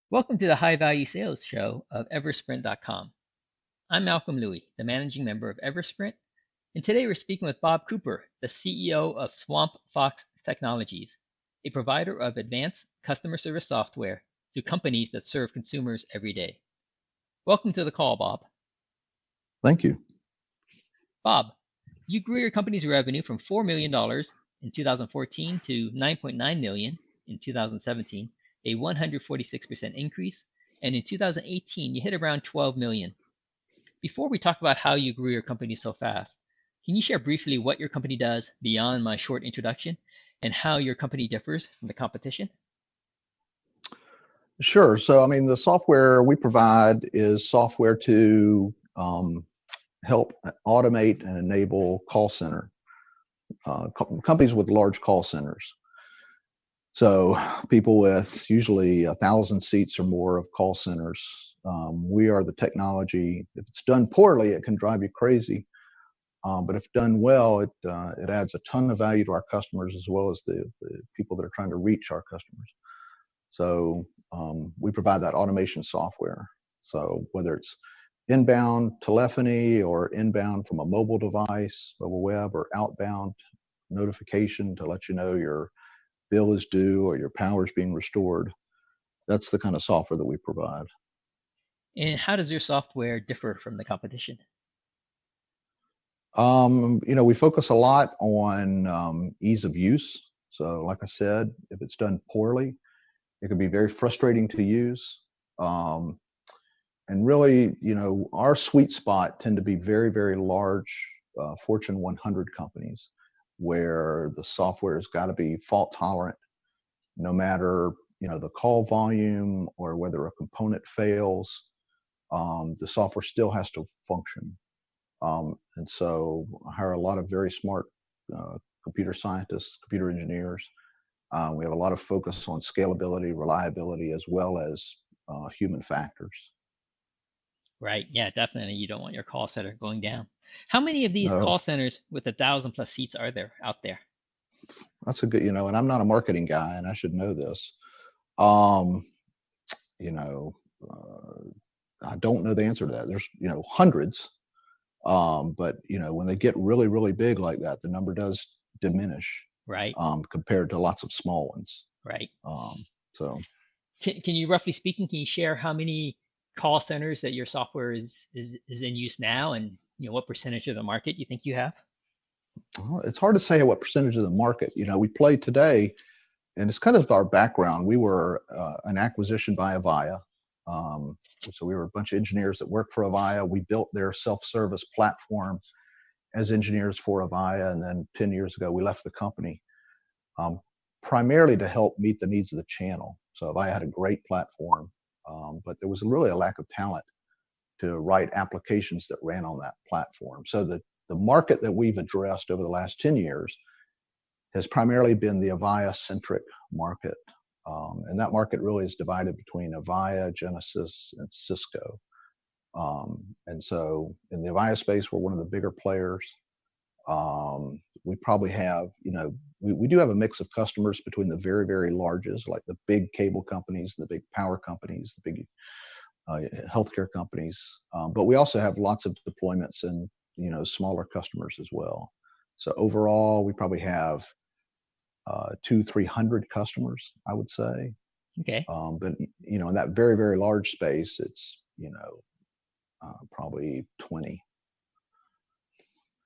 Welcome to the High Value Sales Show of Eversprint.com. I'm Malcolm Louie, the managing member of Eversprint, and today we're speaking with Bob Cooper, the CEO of Swampfox Technologies, a provider of advanced customer service software to companies that serve consumers every day. Welcome to the call, Bob. Thank you. Bob, you grew your company's revenue from $4 million in 2014 to $9.9 million in 2017, a 146% increase, and in 2018 you hit around 12 million. Before we talk about how you grew your company so fast, can you share briefly what your company does beyond my short introduction and how your company differs from the competition? Sure. So, the software we provide is software to help automate and enable call center companies with large call centers. So, people with usually 1,000 seats or more of call centers. We are the technology. If it's done poorly, it can drive you crazy. But if done well, it adds a ton of value to our customers as well as the people that are trying to reach our customers. So we provide that automation software. So whether it's inbound telephony or inbound from a mobile device, mobile web, or outbound notification to let you know your bill is due or your power is being restored, that's the kind of software that we provide. And how does your software differ from the competition? We focus a lot on ease of use. So like I said, if it's done poorly, it can be very frustrating to use. And really, our sweet spot tend to be very, very large Fortune 100 companies where the software has got to be fault tolerant, no matter, the call volume or whether a component fails, the software still has to function. And so I hire a lot of very smart computer scientists, computer engineers. We have a lot of focus on scalability, reliability, as well as human factors. Right. Yeah, definitely. You don't want your call center going down. How many of these No, call centers with 1,000+ seats are there out there? that's a good, and I'm not a marketing guy, and I should know this. Um, you know, I don't know the answer to that. There's, hundreds. But, when they get really, really big like that, the number does diminish Right. compared to lots of small ones. Right. So. Can you, roughly speaking, can you share how many call centers that your software is in use now, and what percentage of the market you think you have? Well, it's hard to say what percentage of the market. We play today, and it's kind of our background. We were an acquisition by Avaya. So we were a bunch of engineers that worked for Avaya. We built their self-service platform as engineers for Avaya, and then 10 years ago, we left the company, primarily to help meet the needs of the channel. So Avaya had a great platform, but there was really a lack of talent to write applications that ran on that platform. So the market that we've addressed over the last 10 years has primarily been the Avaya-centric market. And that market really is divided between Avaya, Genesys, and Cisco. And so in the Avaya space, we're one of the bigger players. We probably have, we do have a mix of customers between the very, very largest, like the big cable companies, the big power companies, the big healthcare companies. But we also have lots of deployments in, smaller customers as well. So overall, we probably have 200-300 customers, I would say. Okay. But in that very, very large space, it's probably 20.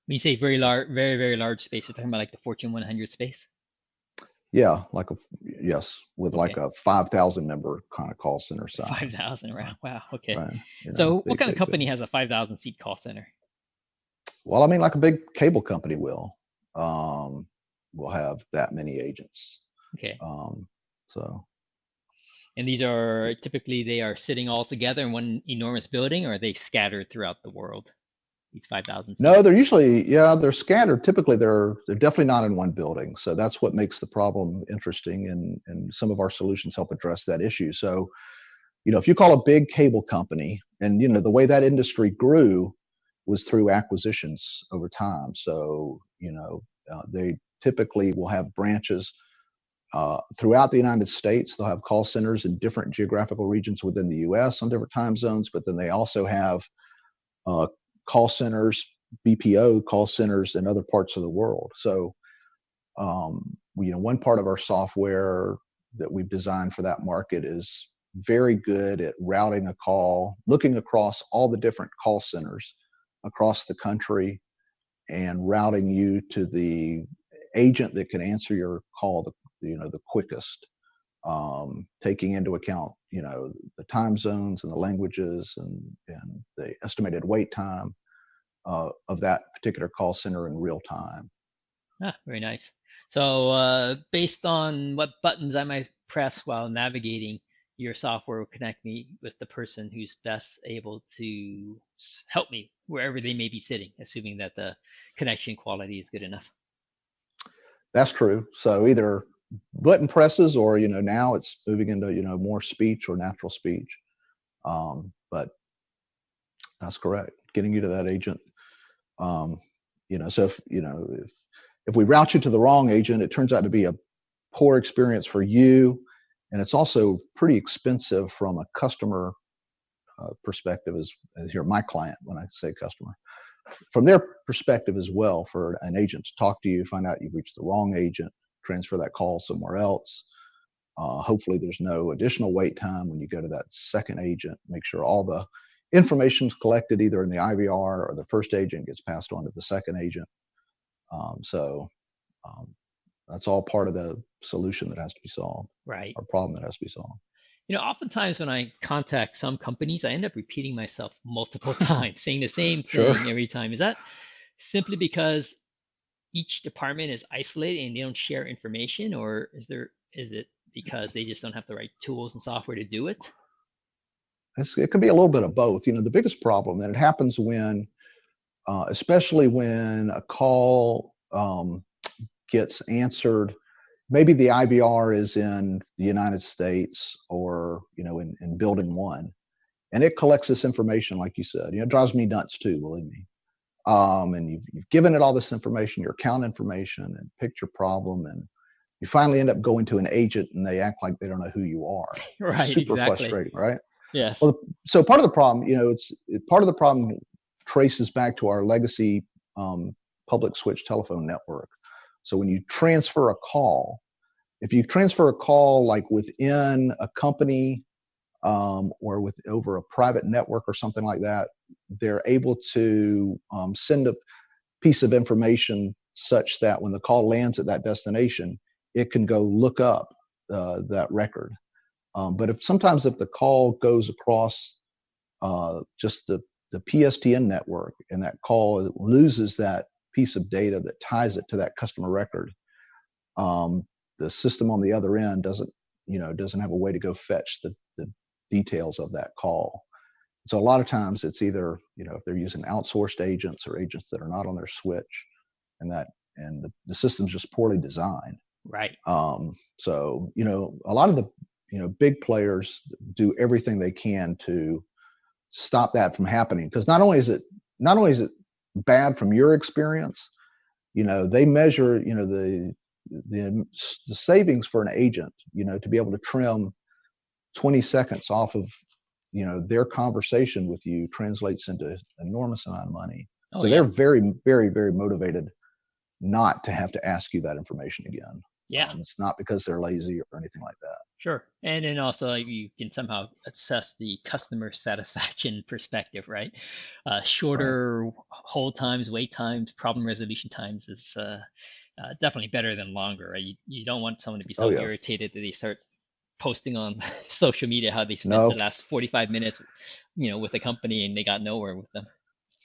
When you say very large, very, very large space, you're talking about like the Fortune 100 space? Yeah, yes, with like Okay. a 5,000 member kind of call center size. 5,000 Right, around. Wow. Okay. right. So what Big, kind of big, big. company has a 5,000 seat call center? Well, like a big cable company will have that many agents. Okay. So. And these are typically, they are sitting all together in one enormous building, or are they scattered throughout the world? These 5,000 seats? No, they're usually, they're scattered. Typically, they're definitely not in one building. So that's what makes the problem interesting, and some of our solutions help address that issue. So, if you call a big cable company, and the way that industry grew was through acquisitions over time. So, they typically will have branches throughout the United States. They'll have call centers in different geographical regions within the U.S. on different time zones, but then they also have uh, call centers, BPO call centers in other parts of the world. So, one part of our software that we've designed for that market is very good at routing a call, looking across all the different call centers across the country and routing you to the agent that can answer your call the quickest, taking into account the time zones and the languages and the estimated wait time of that particular call center in real time. Ah, very nice. So, based on what buttons I might press while navigating, your software will connect me with the person who's best able to help me wherever they may be sitting, assuming that the connection quality is good enough. That's true. So either button presses or now it's moving into more speech or natural speech. But that's correct. Getting you to that agent. Um, so if we route you to the wrong agent, it turns out to be a poor experience for you, and it's also pretty expensive from a customer perspective. As here, my client, when I say customer, from their perspective as well, for an agent to talk to you, find out you've reached the wrong agent, transfer that call somewhere else. Hopefully, there's no additional wait time when you go to that second agent. Make sure all the information is collected either in the IVR or the first agent gets passed on to the second agent. So that's all part of the solution that has to be solved, Right. or problem that has to be solved. Oftentimes when I contact some companies, I end up repeating myself multiple times, saying the same Sure. thing every time. Is that simply because each department is isolated and they don't share information, or is it because they just don't have the right tools and software to do it? It could be a little bit of both. The biggest problem that it happens when, especially when a call gets answered, maybe the IVR is in the United States or in building one, and it collects this information, like you said. It drives me nuts too, believe me. And you've given it all this information, your account information, and picked your problem, and you finally end up going to an agent, and they act like they don't know who you are. Right, Super exactly. frustrating, right? Yes. Well, so part of the problem, part of the problem traces back to our legacy public switch telephone network. So when you transfer a call, if you transfer a call like within a company or with over a private network or something like that, they're able to send a piece of information such that when the call lands at that destination, it can go look up that record. But sometimes if the call goes across just the PSTN network and that call loses that piece of data that ties it to that customer record, the system on the other end doesn't have a way to go fetch the details of that call. So a lot of times it's either if they're using outsourced agents or agents that are not on their switch, and the system's just poorly designed. Right. So a lot of the big players do everything they can to stop that from happening, because not only is it bad from your experience, they measure the savings for an agent, to be able to trim 20 seconds off of their conversation with you translates into an enormous amount of money. Oh, So yeah. they're very, very, very motivated not to have to ask you that information again. Yeah. It's not because they're lazy or anything like that. Sure. And then also you can somehow assess the customer satisfaction perspective, right? Right. Shorter hold times, wait times, problem resolution times is definitely better than longer, right? You don't want someone to be Oh so yeah. irritated that they start posting on social media how they spent the No. last 45 minutes, with a company and they got nowhere with them.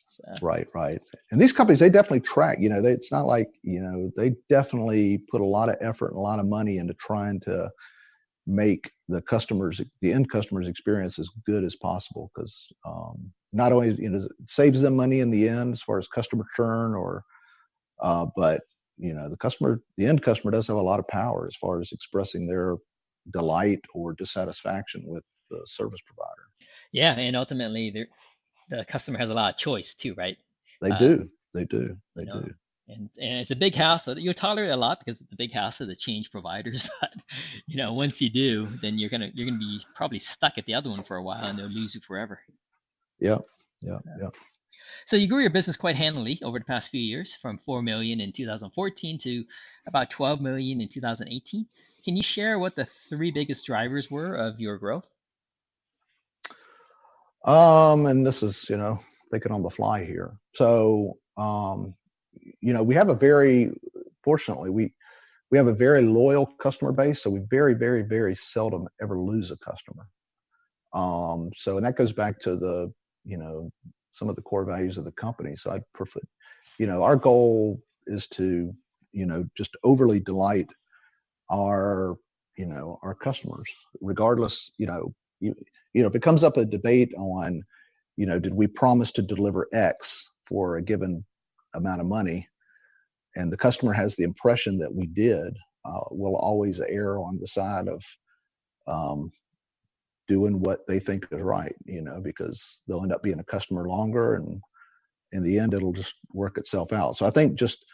So, Right. Right. And these companies, they definitely track. It's not like they definitely put a lot of effort and a lot of money into trying to make the end customers experience as good as possible, because not only it saves them money in the end as far as customer churn, or but the end customer does have a lot of power as far as expressing their delight or dissatisfaction with the service provider. yeah, and ultimately the customer has a lot of choice too, right? They Uh, do. They do. you They know, do. And it's a big hassle. You'll tolerate a lot because it's a big hassle to change providers. But once you do, then you're gonna be probably stuck at the other one for a while, and they'll lose you forever. Yeah, yeah, So, yeah. so you grew your business quite handily over the past few years, from 4 million in 2014 to about 12 million in 2018. Can you share what the three biggest drivers were of your growth? And this is, thinking on the fly here. So, we have a very, fortunately, we have a very loyal customer base. So we very, very, very seldom ever lose a customer. And that goes back to you know, some of the core values of the company. So I'd prefer, our goal is to, just overly delight our, our customers, regardless, if it comes up a debate on, did we promise to deliver X for a given amount of money, and the customer has the impression that we did, we'll always err on the side of um, doing what they think is right, because they'll end up being a customer longer, and in the end, it'll just work itself out. So I think just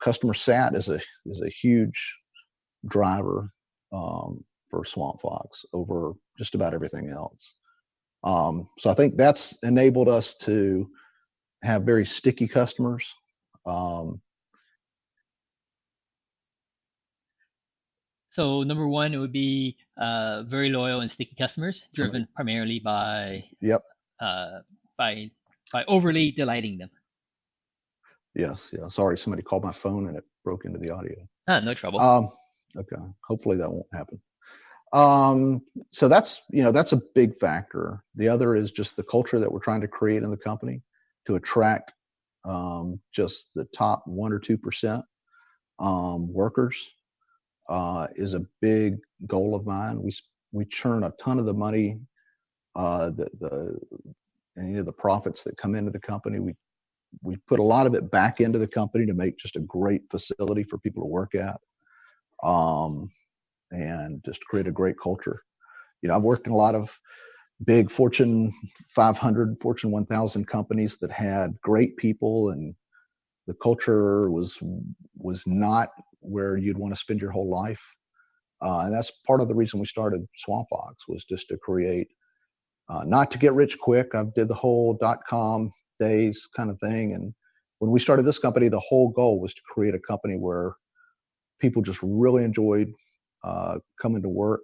customer sat is a huge driver for Swampfox over just about everything else. So I think that's enabled us to have very sticky customers. Um, So number one, it would be very loyal and sticky customers, somebody, driven primarily yep, uh, by by overly delighting them. yes, yeah. Sorry, somebody called my phone and it broke into the audio. Ah, no trouble. Um, okay, hopefully that won't happen. Um, so that's a big factor. The other is just the culture that we're trying to create in the company to attract just the top 1 or 2% workers is a big goal of mine. We churn a ton of the money, the any of the profits that come into the company. We put a lot of it back into the company to make just a great facility for people to work at, um, and just create a great culture. I've worked in a lot of big Fortune 500, Fortune 1000 companies that had great people, and the culture was not where you'd want to spend your whole life. And that's part of the reason we started Swampfox, was just to create, not to get rich quick. I did the whole .com days kind of thing, and when we started this company, the whole goal was to create a company where people just really enjoyed coming to work,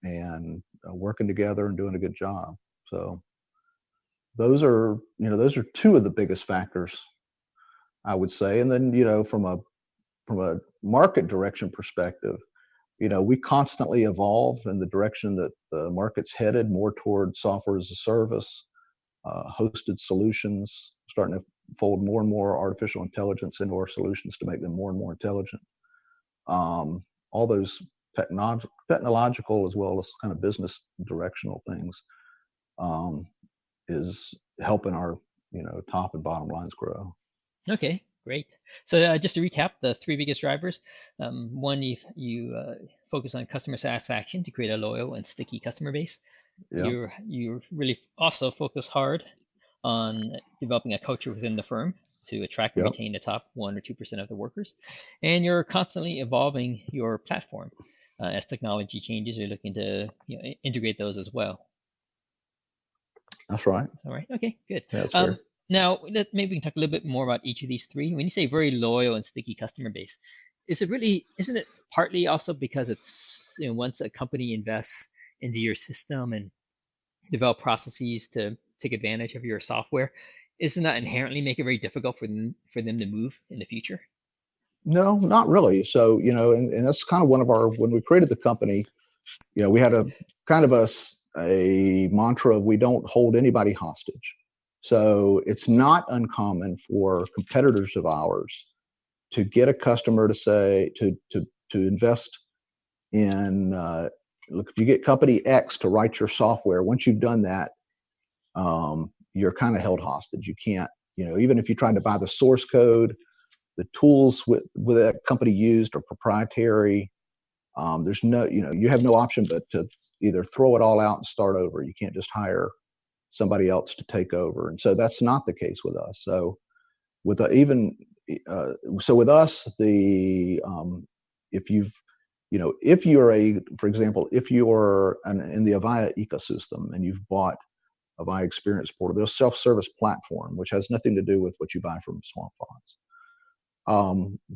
and working together and doing a good job. So those are two of the biggest factors, I would say. And then from a market direction perspective, we constantly evolve in the direction that the market's headed, more toward software as a service, hosted solutions, starting to fold more and more artificial intelligence into our solutions to make them more and more intelligent. All those technological as well as kind of business directional things, um, is helping our top and bottom lines grow. Okay, great. So just to recap, the three biggest drivers. One, you focus on customer satisfaction to create a loyal and sticky customer base. Yeah, You really also focus hard on developing a culture within the firm to attract and yep, retain the top 1 or 2% of the workers. And you're constantly evolving your platform as technology changes. You're looking to integrate those as well. that's right. All right. Okay, good. Yeah, that's Um, fair. now, maybe we can talk a little bit more about each of these three. When you say very loyal and sticky customer base, isn't it partly also because it's, once a company invests into your system and develop processes to take advantage of your software, isn't that inherently make it very difficult for them to move in the future? No, not really. So, and that's kind of one of our, when we created the company, we had a kind of a mantra of, we don't hold anybody hostage. So it's not uncommon for competitors of ours to get a customer to say, to invest in, look, if you get company X to write your software, once you've done that, you're kind of held hostage. You can't, even if you tried to buy the source code, the tools with that company used are proprietary. There's no, you have no option but to either throw it all out and start over. You can't just hire somebody else to take over. And so that's not the case with us. So with even so with us, the if you've if you're for example, if you're in the Avaya ecosystem and you've bought Avaya Experience Portal, there's a self-service platform which has nothing to do with what you buy from Swampfox.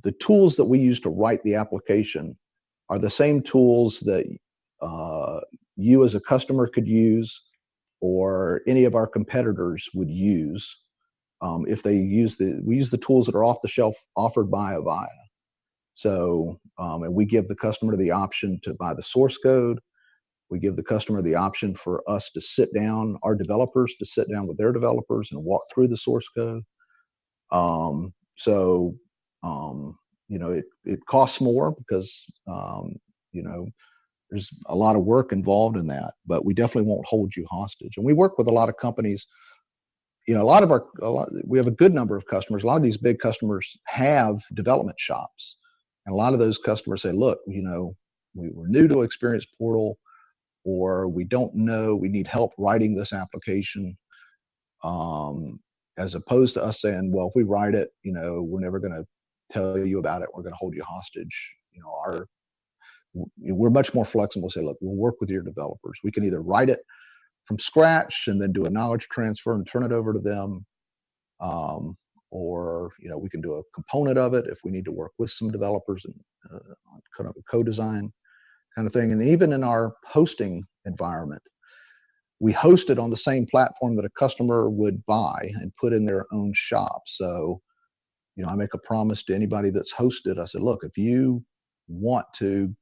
The tools that we use to write the application are the same tools that you as a customer could use, or any of our competitors would use if they we use the tools that are off the shelf offered by Avaya. So, and we give the customer the option to buy the source code. We give the customer the option for us to sit down, our developers to sit down with their developers and walk through the source code. So, it costs more because, there's a lot of work involved in that, but we definitely won't hold you hostage. And we work with a lot of companies. We have a good number of customers. A lot of these big customers have development shops. And a lot of those customers say, look, we're new to Experience Portal, or we don't know, we need help writing this application. As opposed to us saying, well, if we write it, we're never going to tell you about it. We're going to hold you hostage. We're much more flexible. Say, look, we'll work with your developers. We can either write it from scratch and then do a knowledge transfer and turn it over to them, or we can do a component of it if we need to work with some developers and kind of a co-design kind of thing. And even in our hosting environment, we host it on the same platform that a customer would buy and put in their own shop. So, I make a promise to anybody that's hosted. I said, look, if you want to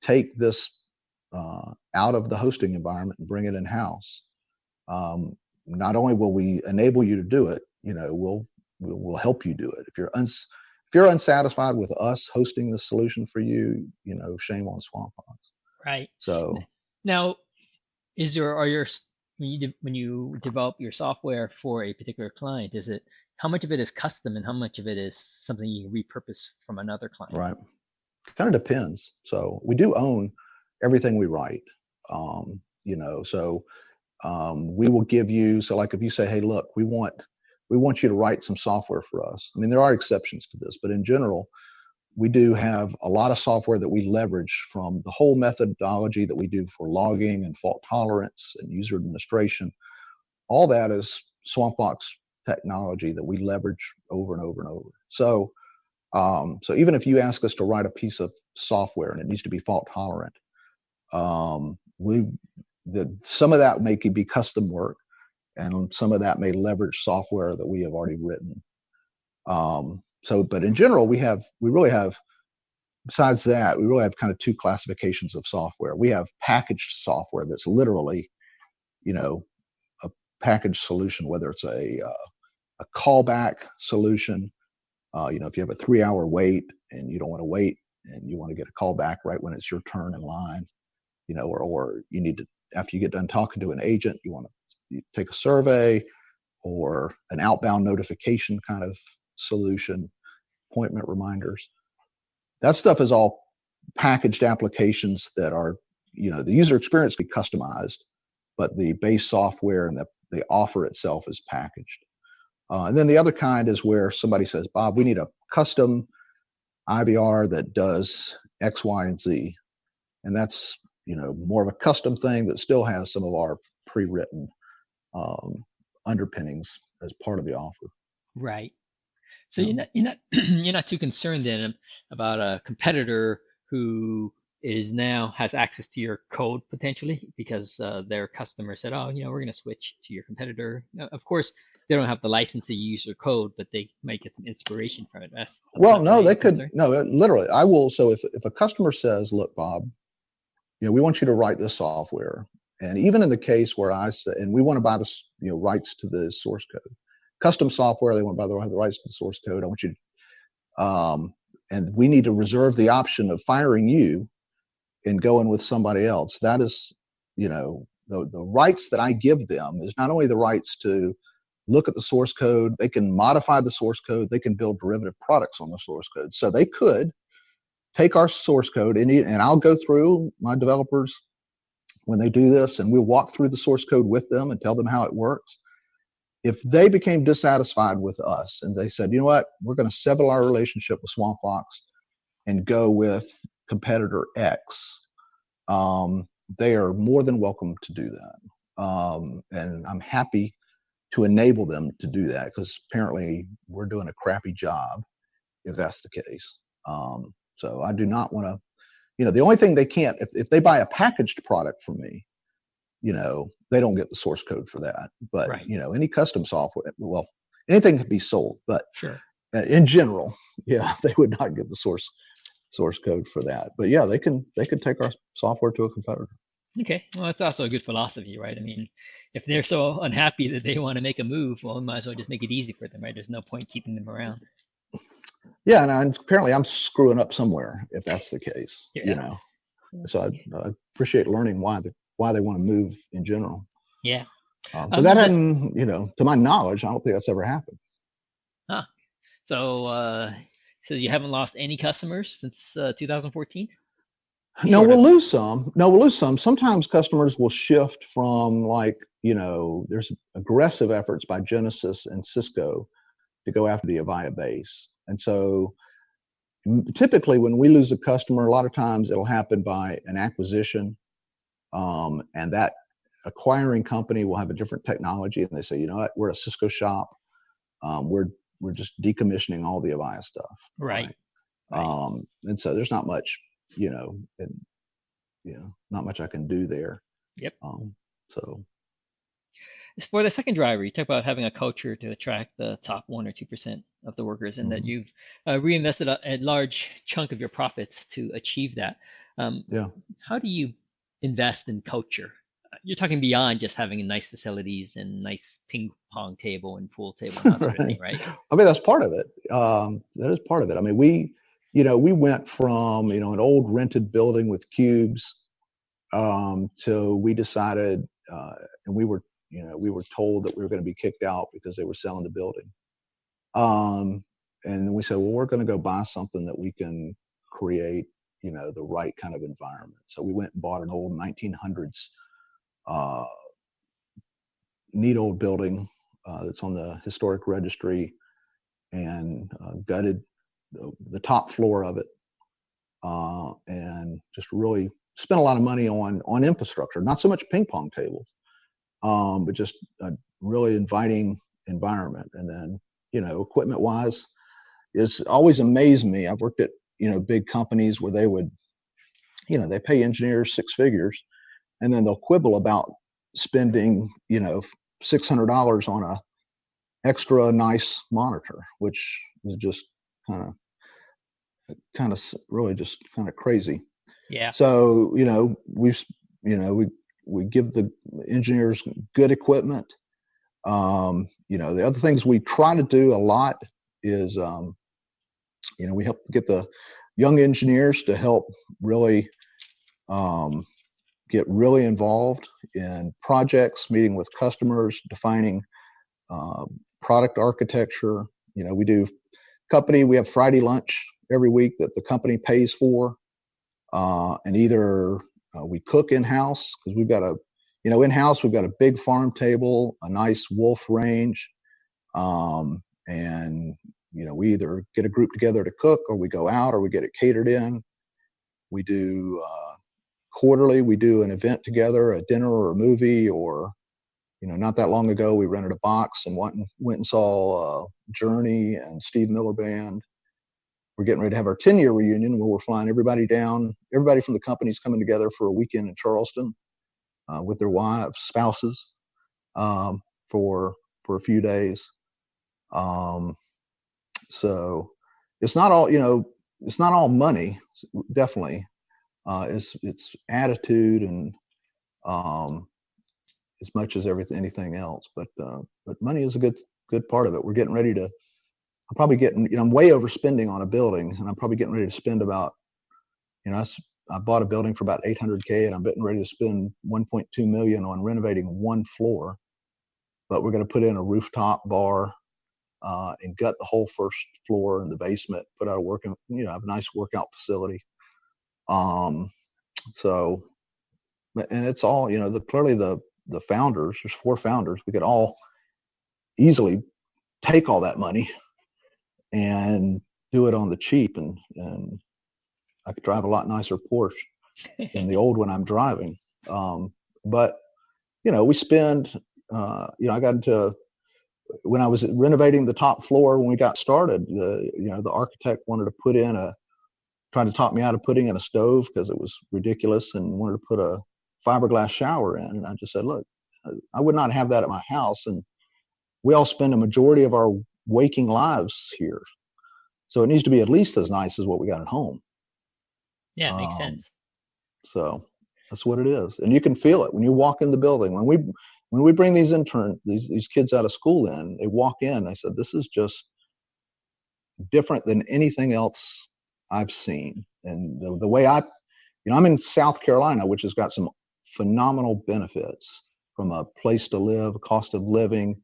take this out of the hosting environment and bring it in-house, not only will we enable you to do it, we'll help you do it. If you're unsatisfied with us hosting the solution for you, shame on Swampfox. Right. So now, when you develop your software for a particular client, how much of it is custom and how much of it is something you repurpose from another client? Right. Kind of depends. So we do own everything we write. We will give you, so like if you say, hey, look, we want you to write some software for us. I mean, there are exceptions to this, but in general, we do have a lot of software that we leverage from the whole methodology that we do for logging and fault tolerance and user administration. All that is Swampfox technology that we leverage over and over and over. So even if you ask us to write a piece of software and it needs to be fault tolerant, some of that may be custom work, and some of that may leverage software that we have already written. But in general, besides that, we really have kind of two classifications of software. We have packaged software that's literally, a packaged solution, whether it's a callback solution. If you have a 3-hour wait and you don't want to wait and you want to get a call back right when it's your turn in line, or you need to, after you get done talking to an agent, you want to take a survey, or an outbound notification kind of solution, appointment reminders. That stuff is all packaged applications that are, the user experience can be customized, but the base software and the offer itself is packaged. And then the other kind is where somebody says, Bob, we need a custom IVR that does X, Y, and Z. And that's, more of a custom thing that still has some of our pre-written underpinnings as part of the offer. Right. So you're not you're not too concerned then about a competitor who has access to your code potentially because their customer said, oh, we're going to switch to your competitor. Of course, they don't have the license to use your code, but they might get some inspiration from it. No, they could. No, literally, I will. So if a customer says, look, Bob, we want you to write this software. And even in the case where I say, and we want to buy this, rights to the source code, custom software, they want to buy the rights to the source code. I want you to, and we need to reserve the option of firing you and going with somebody else. That is, the rights that I give them is not only the rights to look at the source code, they can modify the source code, they can build derivative products on the source code. So they could take our source code and I'll go through my developers when they do this, and we'll walk through the source code with them and tell them how it works. if they became dissatisfied with us and they said, you know what, we're going to sever our relationship with Swampfox and go with competitor X, they are more than welcome to do that. And I'm happy to enable them to do that, because apparently we're doing a crappy job if that's the case. So I do not want to, the only thing they can't, if they buy a packaged product from me, they don't get the source code for that. But, Right. any custom software, well, anything can be sold, but Sure. in general, yeah, they would not get the source code for that. But yeah, they can take our software to a competitor. Okay. Well, that's also a good philosophy, right? I mean, if they're so unhappy that they want to make a move, well, we might as well just make it easy for them, right? There's no point keeping them around. Yeah, and apparently I'm screwing up somewhere if that's the case. Yeah. So I appreciate learning why they want to move in general. Yeah. But that Just hadn't, to my knowledge, I don't think that's ever happened. huh. So so you haven't lost any customers since 2014? No, Short we'll of lose some. No, we'll lose some. Sometimes customers will shift from, like, there's aggressive efforts by Genesis and Cisco to go after the Avaya base. And so typically when we lose a customer, a lot of times it'll happen by an acquisition. And that acquiring company will have a different technology, and they say, you know what, we're a Cisco shop. We're just decommissioning all the Avaya stuff, right. right? Right. And so there's not much, not much I can do there. Yep. So For the second driver, you talk about having a culture to attract the top 1 or 2% of the workers, and that mhm, you've reinvested a large chunk of your profits to achieve that. Um, yeah. how do you invest in culture? You're talking beyond just having nice facilities and nice ping pong table and pool table and that sort of thing, Right. right? I mean, that's part of it. That is part of it. I mean, we went from, an old rented building with cubes, till we decided, and we were told that we were going to be kicked out because they were selling the building. And then we said, well, we're going to go buy something that we can create, the right kind of environment. So we went and bought an old 1900s, uh, neat old building, that's on the historic registry, and gutted the top floor of it, and just really spent a lot of money on infrastructure. Not so much ping pong tables, but just a really inviting environment. And then, equipment wise, it's always amazed me. I've worked at, big companies where they would, they pay engineers six figures, and then they'll quibble about spending, $600 on a extra nice monitor, which is just kind of really just kind of crazy. Yeah. So, we give the engineers good equipment. The other things we try to do a lot is, we help get the young engineers to help really, um, get really involved in projects, meeting with customers, defining, uh, product architecture. We have Friday lunch every week that the company pays for. And either we cook in house, because in house we've got a big farm table, a nice wolf range, and we either get a group together to cook, or we go out, or we get it catered in. We do quarterly. We do an event together, a dinner or a movie, or not that long ago we rented a box and went and saw Journey and Steve Miller Band. We're getting ready to have our 10-year reunion, where we're flying everybody down. Everybody from the company's coming together for a weekend in Charleston, with their wives, spouses, um, for a few days. Um, so it's not all, it's not all money, definitely. It's attitude, and, um, as much as anything else. But money is a good part of it. We're getting ready to. I'm probably getting, I'm way overspending on a building, and I'm probably getting ready to spend about, I bought a building for about 800K, and I'm getting ready to spend 1.2 million on renovating one floor. But we're going to put in a rooftop bar, and gut the whole first floor and the basement, put out have a nice workout facility. Um, so, and it's all, clearly the founders, there's four founders, we could all easily take all that money and do it on the cheap, and I could drive a lot nicer Porsche than the old one I'm driving. But we spend. I got into when I was renovating the top floor when we got started. The architect wanted to trying to talk me out of putting in a stove because it was ridiculous, and wanted to put a fiberglass shower in. And I just said, look, I would not have that at my house, and we all spend a majority of our waking lives here, so it needs to be at least as nice as what we got at home. Yeah, makes Um, sense. so that's what it is, and you can feel it when you walk in the building. When we bring these kids out of school in, they walk in. I said, this is just different than anything else I've seen, and the way I'm in South Carolina, which has got some phenomenal benefits from a place to live, cost of living.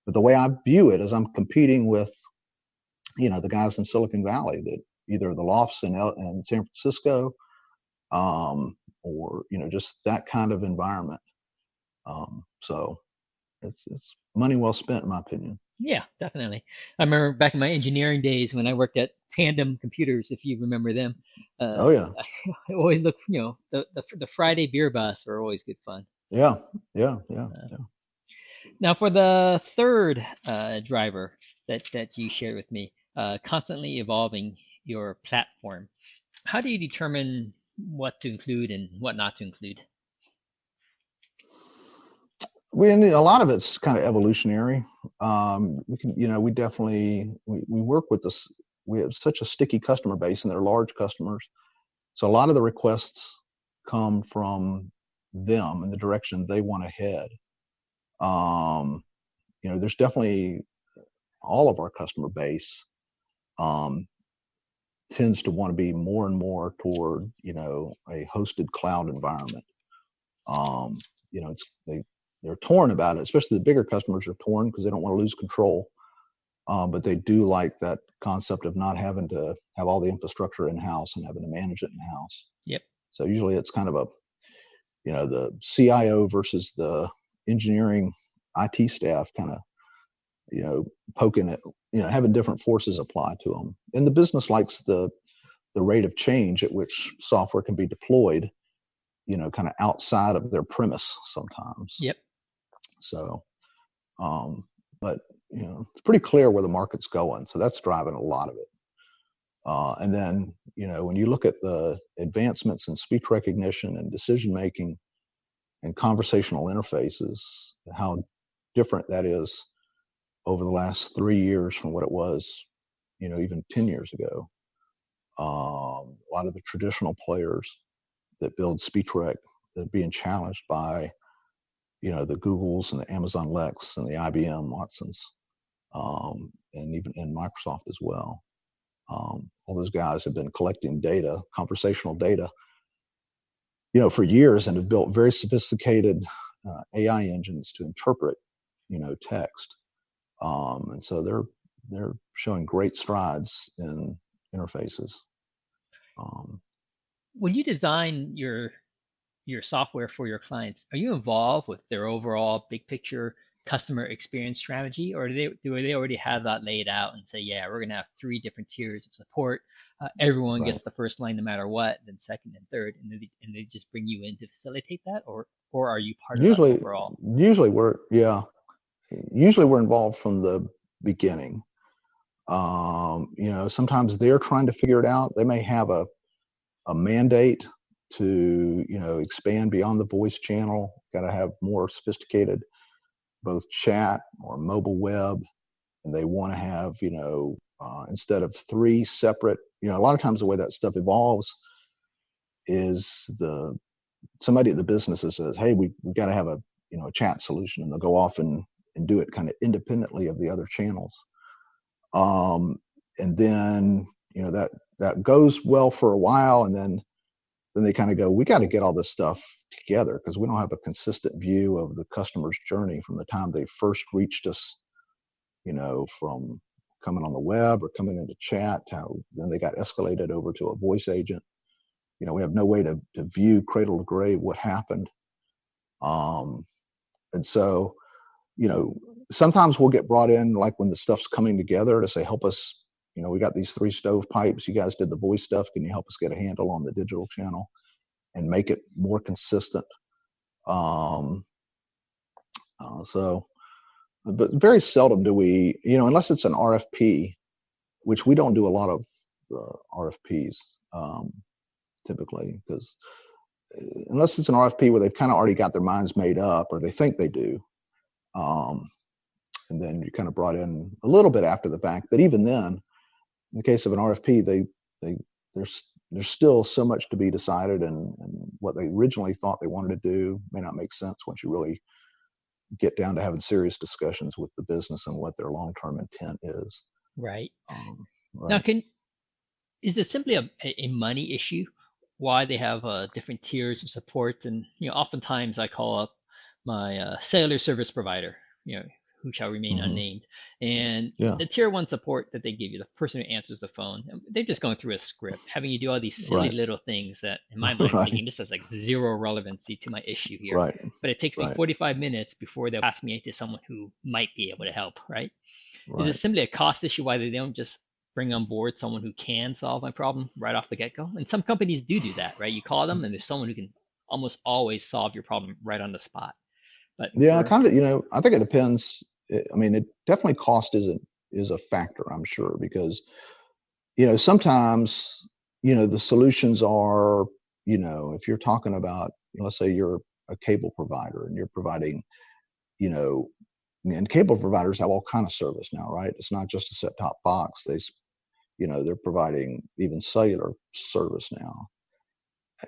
But the way I view it is I'm competing with, the guys in Silicon Valley, that either the lofts in San Francisco, or, just that kind of environment. So it's money well spent, in my opinion. Yeah, definitely. I remember back in my engineering days when I worked at Tandem Computers, if you remember them. Uh, Oh yeah, I always look, the Friday beer bus were always good fun. yeah, yeah, yeah, Uh, yeah. Now, for the third driver that you shared with me, constantly evolving your platform. How do you determine what to include and what not to include? A lot of it's kind of evolutionary. We can, we definitely we work with this. We have such a sticky customer base, and they're large customers. So a lot of the requests come from them in the direction they want to head. Um, there's definitely all of our customer base um, tends to want to be more and more toward, a hosted cloud environment. Um, they're torn about it, especially the bigger customers are torn because they don't want to lose control. But they do like that concept of not having to have all the infrastructure in house and having to manage it in house. Yep. So usually it's kind of the CIO versus the engineering IT staff kind of, poking it, having different forces apply to them. And the business likes the rate of change at which software can be deployed, kind of outside of their premise sometimes. Yep. So, but it's pretty clear where the market's going. So that's driving a lot of it. And then, when you look at the advancements in speech recognition and decision making and conversational interfaces, how different that is over the last 3 years from what it was, even 10 years ago. A lot of the traditional players that build speech rec that are being challenged by, the Googles and the Amazon Lex and the IBM Watsons, and even in Microsoft as well. All those guys have been collecting data, conversational data, for years, and have built very sophisticated AI engines to interpret, text. And so they're showing great strides in interfaces. Um, When you design your software for your clients, are you involved with their overall big picture customer experience strategy, or do they already have that laid out and say, yeah, we're gonna have three different tiers of support. Everyone right. gets the first line no matter what, then second and third, and they just bring you in to facilitate that, or are you part of that Usually, overall? usually we're yeah. Usually we're involved from the beginning. Sometimes they're trying to figure it out. They may have a mandate to, expand beyond the voice channel. Got to have more sophisticated both chat or mobile web, and they want to have, instead of three separate, a lot of times the way that stuff evolves is somebody at the business says, hey, we've got to have a chat solution, and they'll go off and do it kind of independently of the other channels. And then, that goes well for a while, and then they kind of go, we got to get all this stuff together because we don't have a consistent view of the customer's journey from the time they first reached us, from coming on the web or coming into chat to how then they got escalated over to a voice agent. We have no way to view cradle to grave what happened. And so, sometimes we'll get brought in like when the stuff's coming together to say, help us, we got these 3 stovepipes. You guys did the voice stuff. Can you help us get a handle on the digital channel and make it more consistent? Um, but very seldom do we, unless it's an RFP, which we don't do a lot of RFPs typically, because unless it's an RFP where they've kind of already got their minds made up or they think they do, and then you're kind of brought in a little bit after the fact. But even then, in the case of an RFP, there's still so much to be decided, and what they originally thought they wanted to do may not make sense once you really get down to having serious discussions with the business and what their long-term intent is. Right. Right. Now, is it simply a money issue? Why they have different tiers of support? And oftentimes I call up my cellular service provider, who shall remain Mm-hmm. unnamed, and Yeah. the tier 1 support that they give you, the person who answers the phone, they're just going through a script, having you do all these silly Right. little things that, in my mind, I'm Right. thinking this has like zero relevancy to my issue here. Right. But it takes me Right. 45 minutes before they pass me to someone who might be able to help. Right? Is it Right. simply a cost issue why they don't just bring on board someone who can solve my problem right off the get-go? And some companies do that, right? You call them and there's someone who can almost always solve your problem right on the spot. But Yeah, kind of, I think it depends. I mean, it definitely cost is a factor, I'm sure, because, sometimes, the solutions are, if you're talking about, let's say you're a cable provider and you're providing, and cable providers have all kind of service now, right? It's not just a set-top box. They're providing even cellular service now.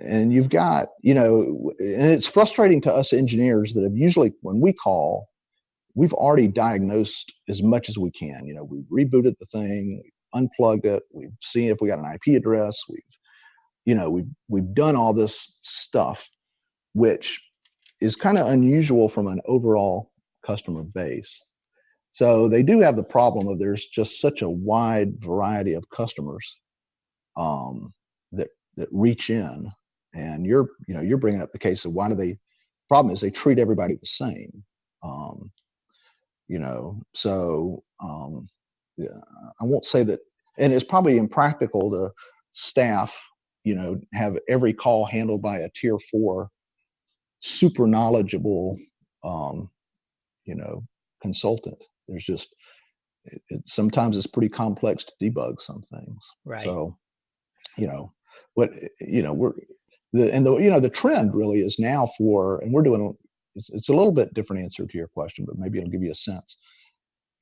And you've got, and it's frustrating to us engineers that have usually, when we call, we've already diagnosed as much as we can. We've rebooted the thing, we've unplugged it, we've seen if we got an IP address, we've done all this stuff, which is kind of unusual from an overall customer base. So they do have the problem of there's just such a wide variety of customers that reach in, and you're bringing up the case of why do they? Problem is they treat everybody the same. So yeah, I won't say that, and it's probably impractical to staff, have every call handled by a tier 4 super knowledgeable, consultant. There's just, sometimes it's pretty complex to debug some things. right. So, what, we're, the trend really is now and we're doing, it's a little bit different answer to your question, but maybe it'll give you a sense.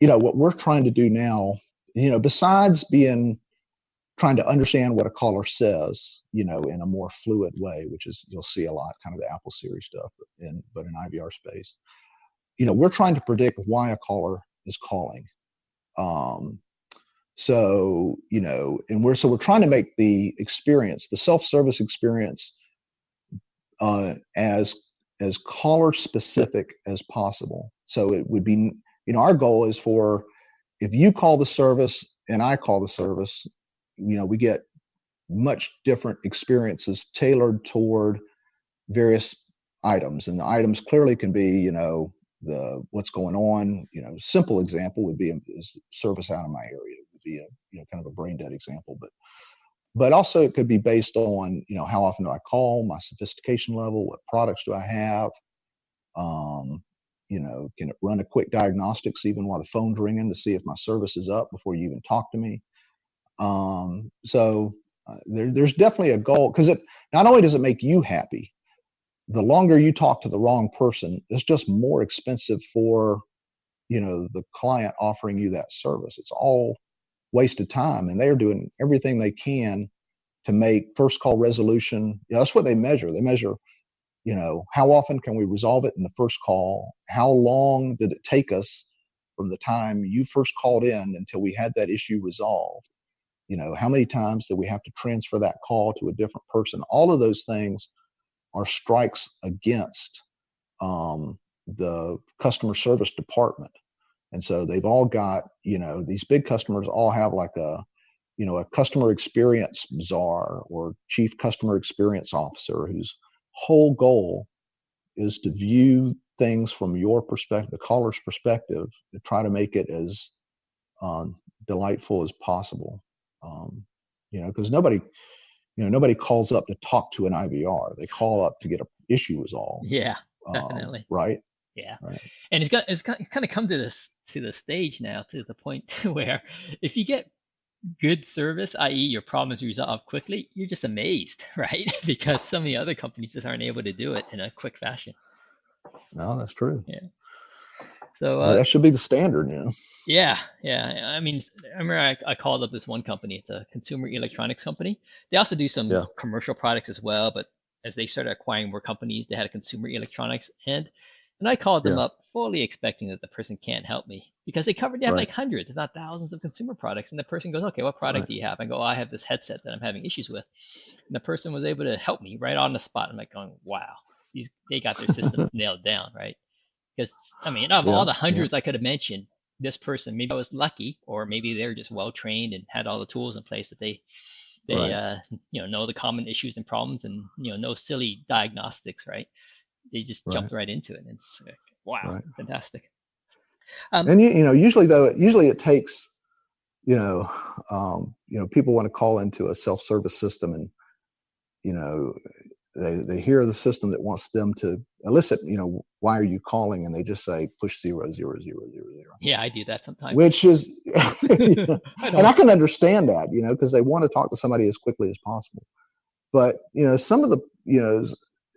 What we're trying to do now, besides trying to understand what a caller says, in a more fluid way, which is, you'll see a lot, kind of the Apple Series stuff, but in IVR space, we're trying to predict why a caller is calling. So, and we're trying to make the experience, the self-service experience, as caller specific as possible. So it would be, our goal is for, if you call the service and I call the service, we get much different experiences tailored toward various items. And the items clearly can be, the what's going on. Simple example would be is service out of my area. It would be a kind of a brain dead example, but also it could be based on, how often do I call, my sophistication level, what products do I have, can it run a quick diagnostics even while the phone's ringing to see if my service is up before you even talk to me. There's definitely a goal, because it not only does it make you happy, the longer you talk to the wrong person, it's just more expensive for, the client offering you that service. It's all wasted time, and they're doing everything they can to make first call resolution. That's what they measure. They measure, how often can we resolve it in the first call? How long did it take us from the time you first called in until we had that issue resolved? How many times did we have to transfer that call to a different person? All of those things are strikes against the customer service department. And so they've all got, these big customers all have like a customer experience czar or chief customer experience officer whose whole goal is to view things from your perspective, the caller's perspective, to try to make it as delightful as possible. Because nobody calls up to talk to an IVR. They call up to get an issue resolved. Yeah, definitely. Right. Yeah. Right. And it's kind of come to the stage now, to the point where if you get good service, i.e. your problem is resolved quickly, you're just amazed, right? Because some of the other companies just aren't able to do it in a quick fashion. No, that's true. Yeah. So That should be the standard. yeah. I mean, I remember I called up this one company. It's a consumer electronics company. They also do some Yeah. commercial products as well, but as they started acquiring more companies, they had a consumer electronics end. And I called them Yeah. up fully expecting that the person can't help me because they have Right. like hundreds, if not thousands of consumer products. And the person goes, okay, what product Right. do you have? I go, oh, I have this headset that I'm having issues with. And the person was able to help me right on the spot. I'm like going, wow, they got their systems nailed down, right? Because I mean, of all Yeah. the Yeah. hundreds I could have mentioned, this person, maybe I was lucky, or maybe they're just well trained and had all the tools in place that they Right. know the common issues and problems, and no silly diagnostics, right? They just Right. jumped right into it, and it's like, wow, Right. fantastic. And usually it takes people want to call into a self-service system, and you know they hear the system that wants them to elicit, why are you calling, and they just say push 00000, Yeah, I do that sometimes. which is I and don't. I can understand that, because they want to talk to somebody as quickly as possible. But some of the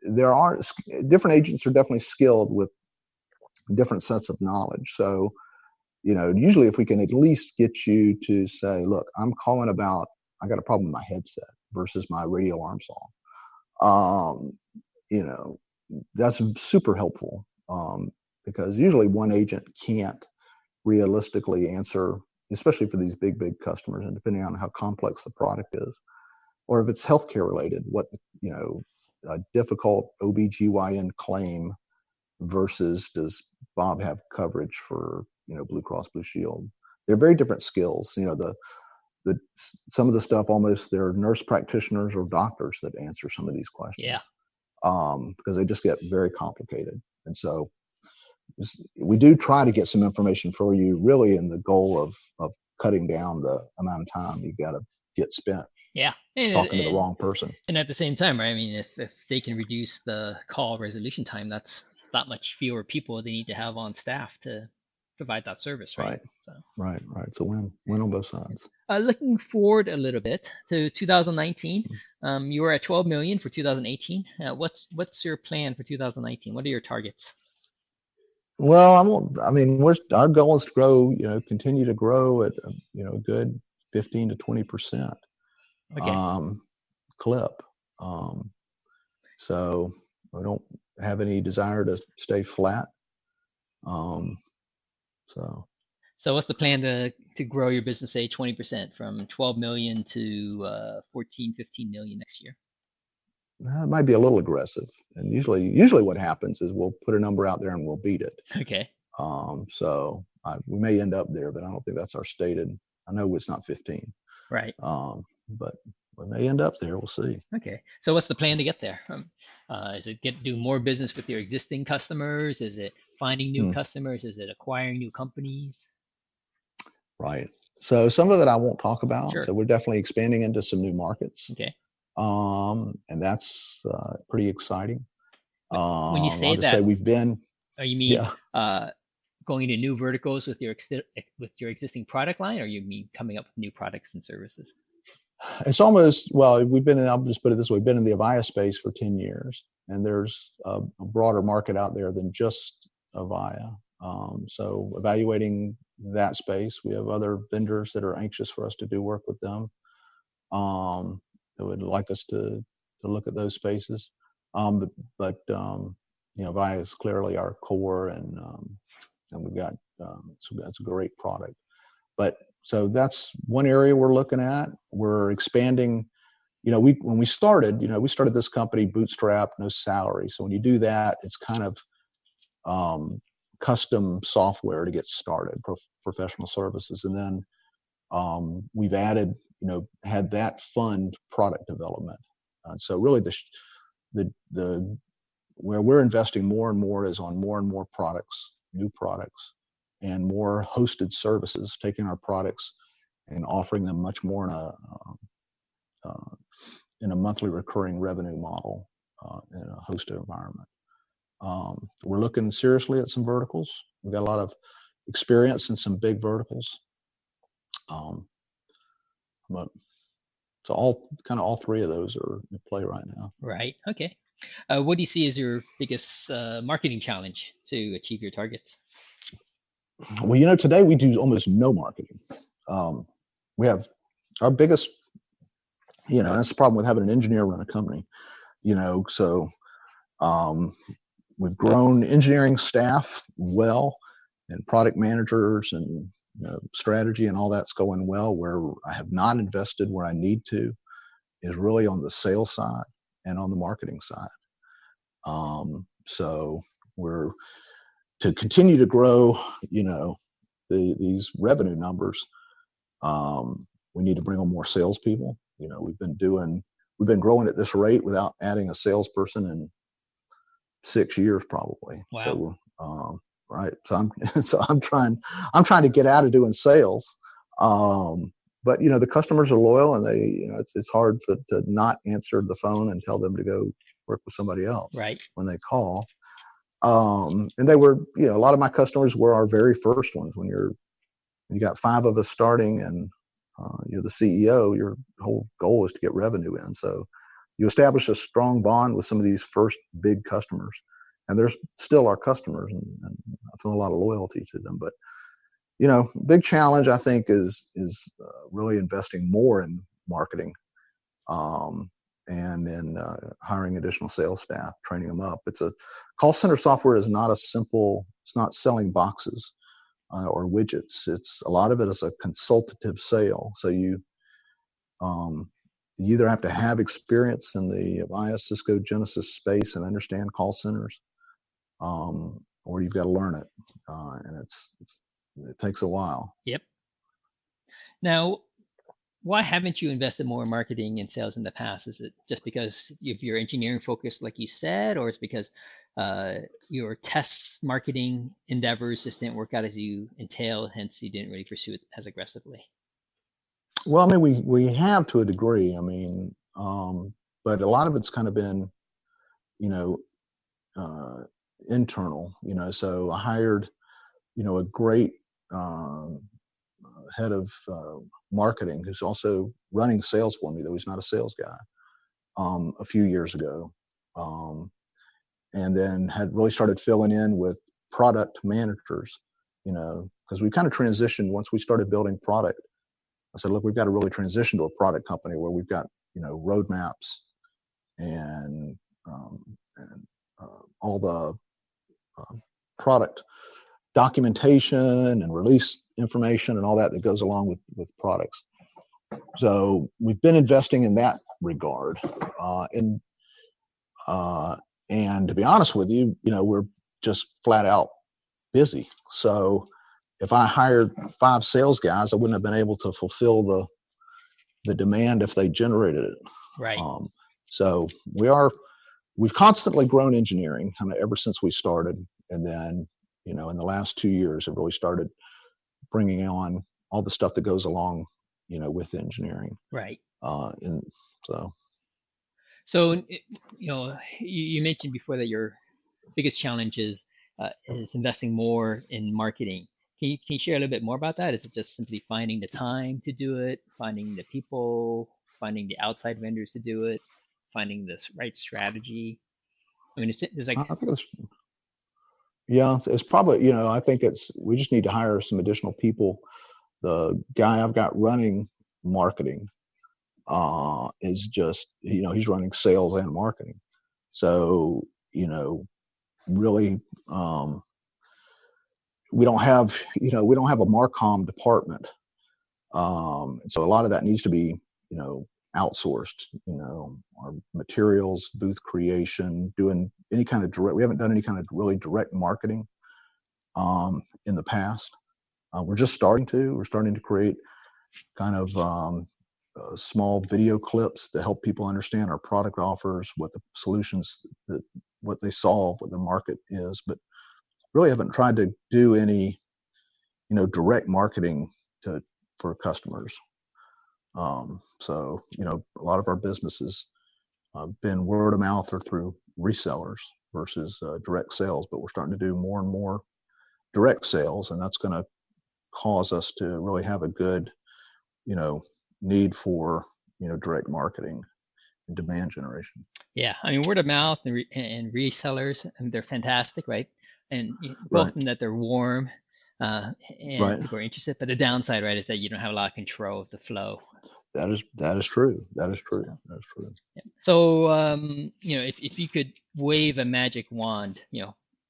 there are different agents are definitely skilled with different sets of knowledge. So usually if we can at least get you to say, look, I'm calling about, I got a problem with my headset versus my radio alarm song. You know, that's super helpful, because usually one agent can't realistically answer, especially for these big customers, and depending on how complex the product is, or if it's healthcare related, what, a difficult OBGYN claim versus does Bob have coverage for, Blue Cross Blue Shield. They're very different skills. The some of the stuff, almost they're nurse practitioners or doctors that answer some of these Yeah. questions, because they just get very complicated. And so we do try to get some information for you, really in the goal of cutting down the amount of time you got to get spent Yeah. And, talking to the and wrong person. and at the same time, right? I mean, if they can reduce the call resolution time, that's that much fewer people they need to have on staff to provide that service, right? Right. So. Right. It's a win on both sides. Looking forward a little bit to 2019, you were at 12 million for 2018. What's your plan for 2019? What are your targets? Well, our goal is to grow, continue to grow at a good 15 to 20% Okay. clip. So we don't have any desire to stay flat. So what's the plan to grow your business, say 20% from 12 million to 14, 15 million next year? it might be a little aggressive. And usually what happens is we'll put a number out there and we'll beat it. Okay. So we may end up there, but I don't think that's our stated. I know it's not 15. Right. But we may end up there. We'll see. Okay. So what's the plan to get there? Is it do more business with your existing customers? Is it finding new customers? Is it acquiring new companies? Right. So some of it I won't talk about. Sure. So we're definitely expanding into some new markets. Okay. And that's pretty exciting. When you say I'll just that, say we've been. you mean going into new verticals with your existing product line, or you mean coming up with new products and services? It's almost, well, I'll just put it this way, we've been in the Avaya space for 10 years, and there's a broader market out there than just Avaya. So evaluating that space, we have other vendors that are anxious for us to do work with them. That would like us to look at those spaces. But Avaya is clearly our core, and we've got, so that's a great product. But so that's one area we're looking at. We're expanding. When we started this company bootstrap, no salary. So when you do that, it's kind of custom software to get started, professional services, and then we've added, had that fund product development. So really, the where we're investing more and more is on more and more products, new products, and more hosted services, taking our products and offering them much more in a monthly recurring revenue model in a hosted environment. We're looking seriously at some verticals. We've got a lot of experience in some big verticals. But so all three of those are in play right now. Right. Okay. What do you see as your biggest marketing challenge to achieve your targets? Well, today we do almost no marketing. We have our biggest, that's the problem with having an engineer run a company, so we've grown engineering staff well, and product managers and strategy and all that's going well. Where I have not invested where I need to is really on the sales side and on the marketing side. So we're to continue to grow, these revenue numbers. We need to bring on more salespeople. We've been growing at this rate without adding a salesperson in 6 years probably. Wow. So right. So I'm trying to get out of doing sales. But the customers are loyal, and they, it's hard to not answer the phone and tell them to go work with somebody else Right. when they call. And they were, a lot of my customers were our very first ones. When you got 5 of us starting, and you're the CEO, your whole goal is to get revenue in. So you establish a strong bond with some of these first big customers, and they're still our customers, and I feel a lot of loyalty to them. But big challenge I think is really investing more in marketing, and then hiring additional sales staff, training them up. It's a call center software is not it's not selling boxes or widgets. It's a lot of it is a consultative sale. So you either have to have experience in the Avaya, Cisco, Genesys space and understand call centers, or you've got to learn it, and it takes a while. Yep. Now, why haven't you invested more in marketing and sales in the past? Is it just because of your engineering focus, like you said, or it's because your test marketing endeavors just didn't work out as you entailed, hence you didn't really pursue it as aggressively? Well, I mean, we have to a degree. I mean, but a lot of it's kind of been, internal. So I hired, a great head of marketing who's also running sales for me, though he's not a sales guy, a few years ago, and then had really started filling in with product managers, because we kind of transitioned once we started building product. I said, look, we've got to really transition to a product company where we've got, roadmaps and all the product documentation and release information and all that goes along with products. So we've been investing in that regard. And to be honest with you, we're just flat out busy. So if I hired 5 sales guys, I wouldn't have been able to fulfill the demand if they generated it. Right. So we've constantly grown engineering kind of ever since we started. And then, in the last 2 years, have really started bringing on all the stuff that goes along, with engineering. Right. And so, you mentioned before that your biggest challenge is investing more in marketing. Can you share a little bit more about that? Is it just simply finding the time to do it, finding the people, finding the outside vendors to do it, finding the right strategy? I mean, it's like, I think it's probably, I think we just need to hire some additional people. The guy I've got running marketing is just, he's running sales and marketing. So, really, we don't have a Marcom department. So a lot of that needs to be, outsourced, our materials, booth creation, doing any kind of we haven't done any kind of really direct marketing in the past. We're starting to create kind of small video clips to help people understand our product offers, what the solutions that what they solve, what the market is, but really haven't tried to do any, direct marketing for customers. So, a lot of our businesses been word of mouth or through resellers versus direct sales, but we're starting to do more and more direct sales, and that's going to cause us to really have a good, need for, direct marketing and demand generation. Yeah, I mean, word of mouth and resellers, and they're fantastic, right? And both Right. in that they're warm, and Right. people are interested. But the downside, right, is that you don't have a lot of control of the flow. That is true. That is true. So, That is true. yeah. So, if you could wave a magic wand,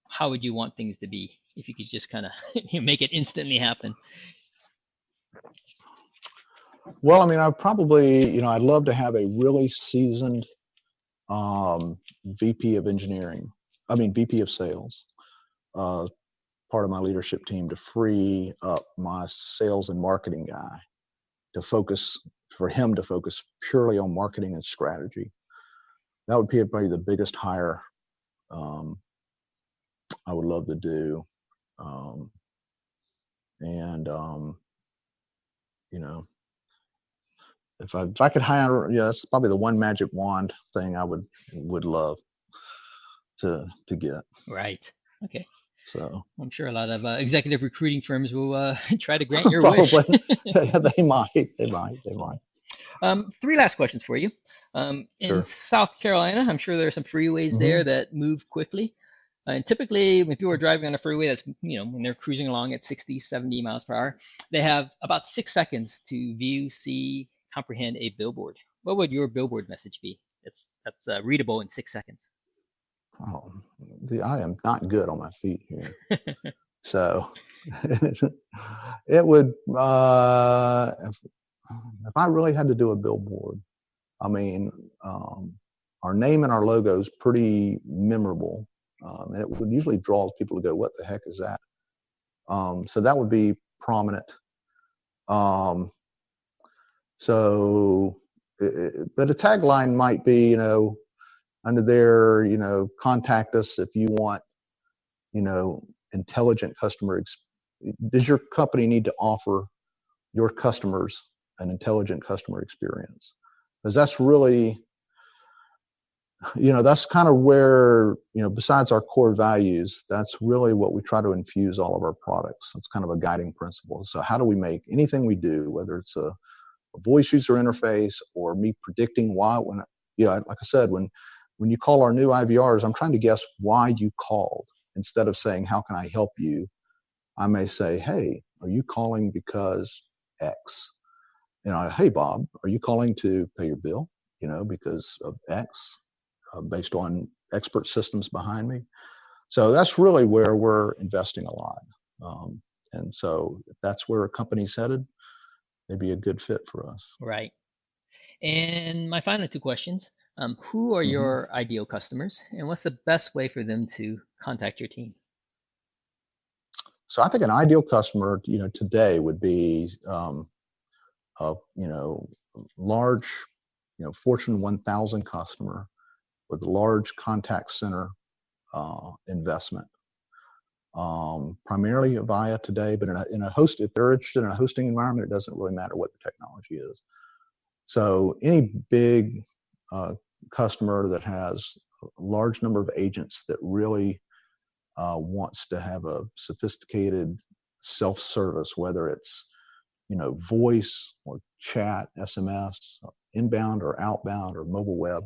how would you want things to be? If you could just kind of make it instantly happen. Well, I mean, I probably, I'd love to have a really seasoned VP of engineering. VP of sales, part of my leadership team, to free up my sales and marketing guy for him to focus purely on marketing and strategy. That would be probably the biggest hire I would love to do. And if I could hire, that's probably the one magic wand thing I would love to get. Right. Okay. So I'm sure a lot of executive recruiting firms will try to grant your wish. probably they might. Three last questions for you. In Sure. South Carolina, I'm sure there are some freeways there that move quickly. And typically, when people are driving on a freeway that's, when they're cruising along at 60, 70 miles per hour, they have about 6 seconds to view, see, comprehend a billboard. What would your billboard message be? That's readable in 6 seconds. Oh, I am not good on my feet here. So it would, if I really had to do a billboard, I mean, our name and our logo is pretty memorable. And it would usually draw people to go, what the heck is that? So that would be prominent. But a tagline might be, under there, contact us if you want, intelligent customer. Does your company need to offer your customers an intelligent customer experience? Because that's really, that's kind of where, besides our core values, that's really what we try to infuse all of our products. It's kind of a guiding principle. So how do we make anything we do, whether it's a voice user interface or me predicting why, like I said, when you call our new IVRs, I'm trying to guess why you called. Instead of saying, how can I help you? I may say, hey, are you calling because X? Hey, Bob, are you calling to pay your bill, because of X, based on expert systems behind me? So that's really where we're investing a lot. And so if that's where a company's headed, they'd be a good fit for us. Right. And my final two questions. Who are your ideal customers, and what's the best way for them to contact your team? So I think an ideal customer, today would be a, large, Fortune 1000 customer with a large contact center investment. Primarily via today, but in a host, if they're interested in a hosting environment, it doesn't really matter what the technology is. So any big customer that has a large number of agents that really wants to have a sophisticated self-service, whether it's voice or chat, SMS, inbound or outbound or mobile web.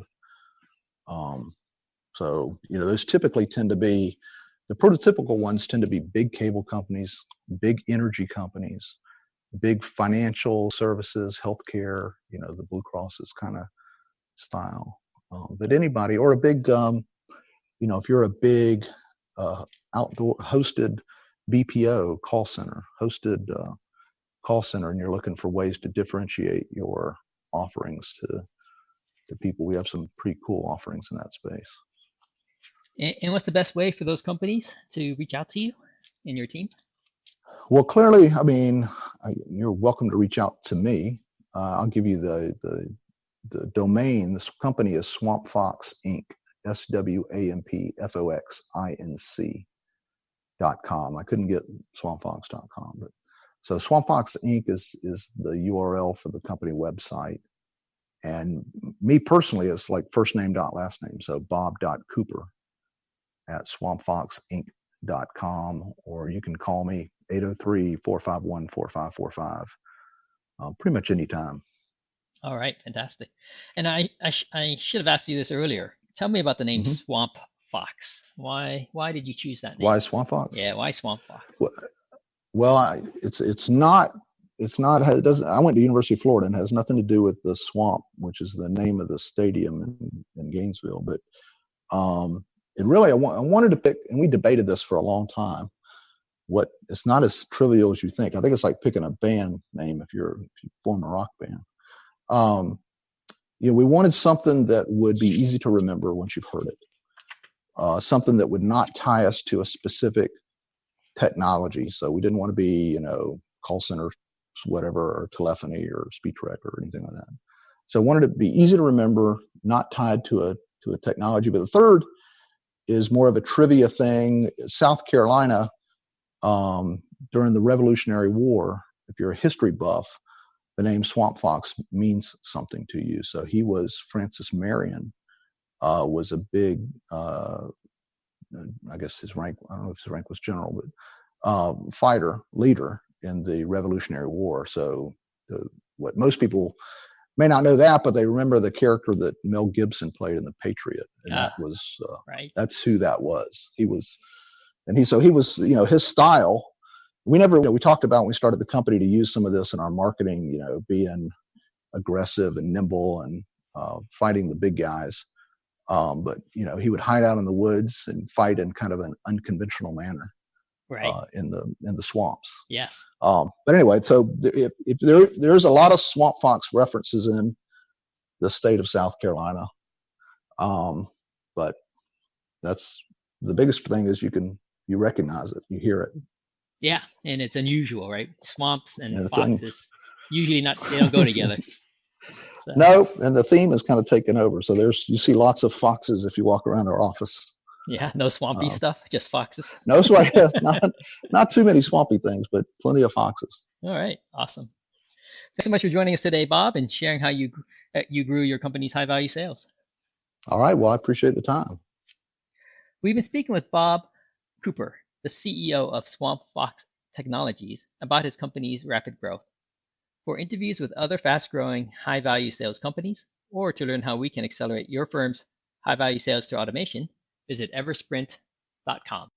So those typically tend to be, the prototypical ones tend to be big cable companies, big energy companies, big financial services, healthcare, the Blue Cross's kind of style. But anybody, or a big, if you're a big outdoor hosted BPO call center, and you're looking for ways to differentiate your offerings to people, we have some pretty cool offerings in that space. And what's the best way for those companies to reach out to you and your team? Well, clearly, I mean, you're welcome to reach out to me. I'll give you the domain. This company is Swampfox Inc. swampfoxinc.com. I couldn't get swampfox.com, but so Swampfox Inc. is the URL for the company website. And me personally, it's like first name dot last name. So bob.cooper at swampfoxinc.com, or you can call me 803-451-4545 pretty much anytime. All right, fantastic. And I should have asked you this earlier. Tell me about the name Mm-hmm. Swamp Fox. Why did you choose that name? Why Swampfox? Yeah, why Swamp Fox? Well, it's not it doesn't. I went to University of Florida and it has nothing to do with the swamp, which is the name of the stadium in Gainesville. But it really I wanted to pick, and we debated this for a long time. It's not as trivial as you think. I think it's like picking a band name if you form a rock band. We wanted something that would be easy to remember once you've heard it. Something that would not tie us to a specific technology. So we didn't want to be, call center, whatever, or telephony or speech rec or anything like that. So I wanted it to be easy to remember, not tied to a technology. But the third is more of a trivia thing. South Carolina, during the Revolutionary War, if you're a history buff, the name Swamp Fox means something to you. So Francis Marion was a big, I guess his rank, I don't know if his rank was general, but leader in the Revolutionary War. So what most people may not know that, but they remember the character that Mel Gibson played in The Patriot, and that was right. That's who that was. He was his style. We talked about when we started the company to use some of this in our marketing, being aggressive and nimble and fighting the big guys. But he would hide out in the woods and fight in kind of an unconventional manner, right, in the swamps. Yes. But anyway, so if there's a lot of Swamp Fox references in the state of South Carolina, but that's the biggest thing is you recognize it, you hear it. Yeah, and it's unusual, right? Swamps and foxes usually they don't go together. So. No, and the theme is kind of taken over. So you see lots of foxes if you walk around our office. Yeah, no swampy stuff, just foxes. No, not too many swampy things, but plenty of foxes. All right, awesome. Thanks so much for joining us today, Bob, and sharing how you grew your company's high value sales. All right, well, I appreciate the time. We've been speaking with Bob Cooper, the CEO of Swampfox Technologies, about his company's rapid growth. For interviews with other fast-growing, high-value sales companies, or to learn how we can accelerate your firm's high-value sales through automation, visit eversprint.com.